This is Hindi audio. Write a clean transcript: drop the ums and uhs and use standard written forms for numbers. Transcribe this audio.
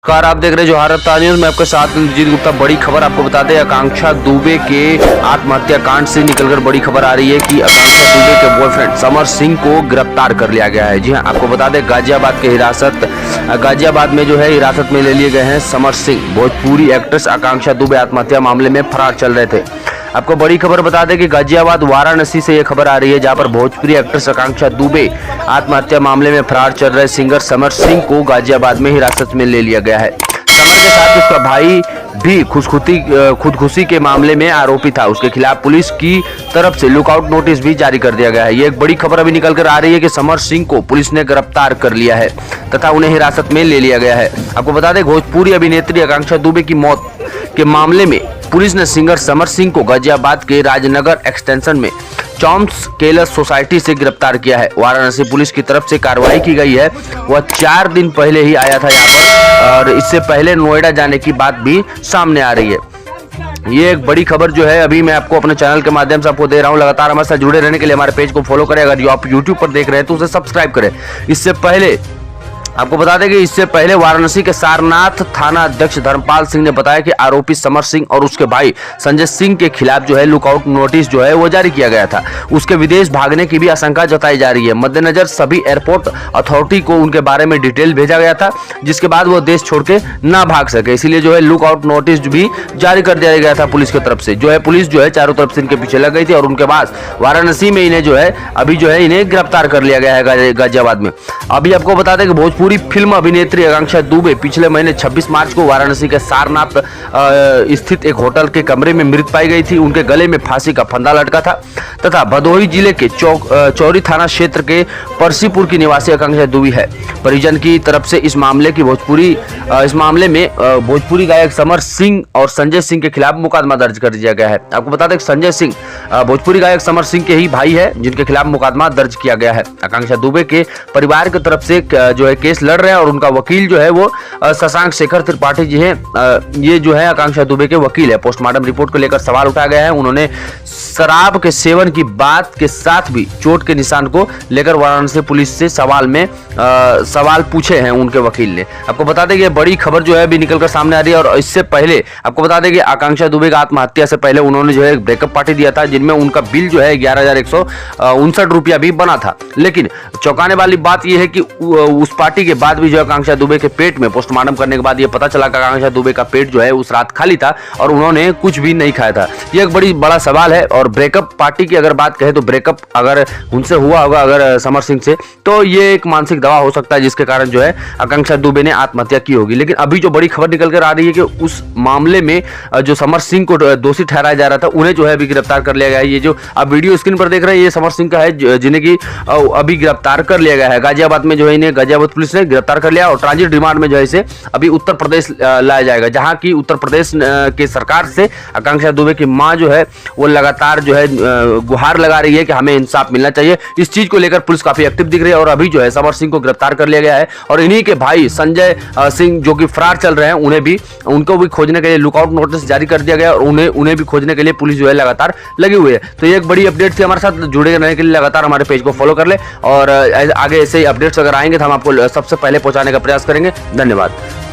कार आप देख रहे हैं जोहार रफ्तार न्यूज में आपके साथ जीत गुप्ता। बड़ी खबर आपको बता दें, आकांक्षा दुबे के आत्महत्या कांड से निकलकर बड़ी खबर आ रही है कि आकांक्षा दुबे के बॉयफ्रेंड समर सिंह को गिरफ्तार कर लिया गया है। जी हां, आपको बता दें गाजियाबाद में जो है हिरासत में ले लिए गए हैं समर सिंह। भोजपुरी एक्ट्रेस आकांक्षा दुबे आत्महत्या मामले में फरार चल रहे थे। आपको बड़ी खबर बता दें कि गाजियाबाद वाराणसी से यह खबर आ रही है, जहां पर भोजपुरी एक्ट्रेस आकांक्षा दुबे आत्महत्या मामले में फरार चल रहे सिंगर समर सिंह को गाजियाबाद में हिरासत में ले लिया गया है। समर के साथ उसका भाई भी खुदकुशी के मामले में आरोपी था। उसके खिलाफ पुलिस की तरफ से लुकआउट नोटिस भी जारी कर दिया गया है। ये एक बड़ी खबर अभी निकल कर आ रही है कि समर सिंह को पुलिस ने गिरफ्तार कर लिया है तथा उन्हें हिरासत में ले लिया गया है। आपको बता दें, भोजपुरी अभिनेत्री आकांक्षा दुबे की मौत के मामले में पुलिस ने सिंगर समर सिंह को गाजियाबाद के राजनगर एक्सटेंशन में चॉम्स केलस सोसाइटी से गिरफ्तार किया है। वाराणसी पुलिस की तरफ से कार्रवाई की गई है। वह 4 दिन पहले ही आया था यहाँ पर और इससे पहले नोएडा जाने की बात भी सामने आ रही है। ये एक बड़ी खबर जो है अभी मैं आपको अपने चैनल के माध्यम से आपको दे रहा हूँ। लगातार हमारे साथ जुड़े रहने के लिए हमारे पेज को फॉलो करें। अगर आप यूट्यूब पर देख रहे हैं तो उसे सब्सक्राइब करें। इससे पहले आपको बता दें कि इससे पहले वाराणसी के सारनाथ थाना अध्यक्ष धर्मपाल सिंह ने बताया कि आरोपी समर सिंह और उसके भाई संजय सिंह के खिलाफ जो है लुकआउट नोटिस जो है वो जारी किया गया था। उसके विदेश भागने की भी आशंका जताई जा रही है। मद्देनजर सभी एयरपोर्ट अथॉरिटी को उनके बारे में डिटेल भेजा गया था, जिसके बाद वो देश छोड़ के ना भाग सके। इसीलिए जो है लुकआउट नोटिस भी जारी कर दिया गया था पुलिस की तरफ से। जो है पुलिस जो है चारों तरफ से इनके पीछे लग गई थी और उनके बाद वाराणसी में इन्हें जो है अभी जो है इन्हें गिरफ्तार कर लिया गया है गाजियाबाद में। अभी आपको बता दें कि भोजपुरी फिल्म अभिनेत्री आकांक्षा दुबे पिछले महीने 26 मार्च को वाराणसी के सारनाथ स्थित एक होटल के कमरे में मृत पाई गई थी। उनके गले में फांसी का फंदा लटका था तथा भदोही जिले के चौरी थाना क्षेत्र के परसीपुर की निवासी आकांक्षा दुबे है। परिजन की तरफ से इस मामले में भोजपुरी गायक समर सिंह और संजय सिंह के खिलाफ मुकदमा दर्ज कर दिया गया है। आपको बता दें कि संजय सिंह भोजपुरी गायक समर सिंह के ही भाई है, जिनके खिलाफ मुकदमा दर्ज किया गया है। आकांक्षा दुबे के परिवार की तरफ से जो है केस लड़ रहे हैं और उनका वकील जो है वो शशांक शेखर त्रिपाठी जी हैं। ये जो है आकांक्षा दुबे के वकील है। पोस्टमार्टम रिपोर्ट को लेकर सवाल उठाया गया है। उन्होंने शराब के सेवन की बात के साथ भी चोट के निशान को लेकर वाराणसी पुलिस से सवाल पूछे हैं उनके वकील ने। आपको बता दें कि बड़ी खबर जो है अभी निकलकर सामने आ रही है। और इससे पहले आपको बता दें कि आकांक्षा दुबे का आत्महत्या से पहले उन्होंने जो है ब्रेकअप पार्टी दिया था, जिनमें उनका बिल जो है 11,159 रुपया भी बना था। लेकिन चौंकाने वाली बात यह है कि उस पार्टी के बाद भी जो आकांक्षा दुबे के पेट में पोस्टमार्टम करने के बाद ये पता चला कि आकांक्षा दुबे का पेट जो है उस रात खाली था और उन्होंने कुछ भी नहीं खाया था। ये एक बड़ा सवाल है। और ब्रेकअप पार्टी की अगर बात कहें तो ब्रेकअप अगर उनसे हुआ होगा अगर समर सिंह से, तो ये एक मानसिक दवा हो सकता है, जिसके कारण जो है आकांक्षा दुबे ने आत्महत्या की होगी। लेकिन अभी जो बड़ी खबर निकल कर आ रही है कि उस मामले में जो समर सिंह को दोषी ठहराया जा रहा था उन्हें जो है अभी गिरफ्तार कर लिया गया है। ये जो आप वीडियो स्क्रीन पर देख रहे हैं ये समर सिंह का है, जिन्हें की अभी गिरफ्तार कर लिया गया है। गाजियाबाद में जो है इन्हें गाजियाबाद पुलिस ने गिरफ्तार कर लिया और ट्रांजिट रिमांड में जो है इसे अभी उत्तर प्रदेश लाया जाएगा, जहां की उत्तर प्रदेश के सरकार से आकांक्षा दुबे की मां जो है वो लगातार जो है गुहार लगा रही है कि हमें इंसाफ मिलना चाहिए। इस चीज को लेकर पुलिस काफी एक्टिव दिख रही है और अभी जो है समर सिंह को गिरफ्तार कर लिया गया है। और इन्हीं के भाई संजय सिंह जो कि फरार चल रहे हैं उनको भी खोजने के लिए लुकआउट नोटिस जारी कर दिया गया और उन्हें भी खोजने के लिए पुलिस जो है लगातार लगी हुई है। तो ये एक बड़ी अपडेट थी। हमारे साथ जुड़े रहने के लिए लगातार हमारे पेज को फॉलो कर ले और आगे ऐसे अपडेट्स अगर आएंगे तो हम आपको सबसे पहले पहुंचाने का प्रयास करेंगे। धन्यवाद।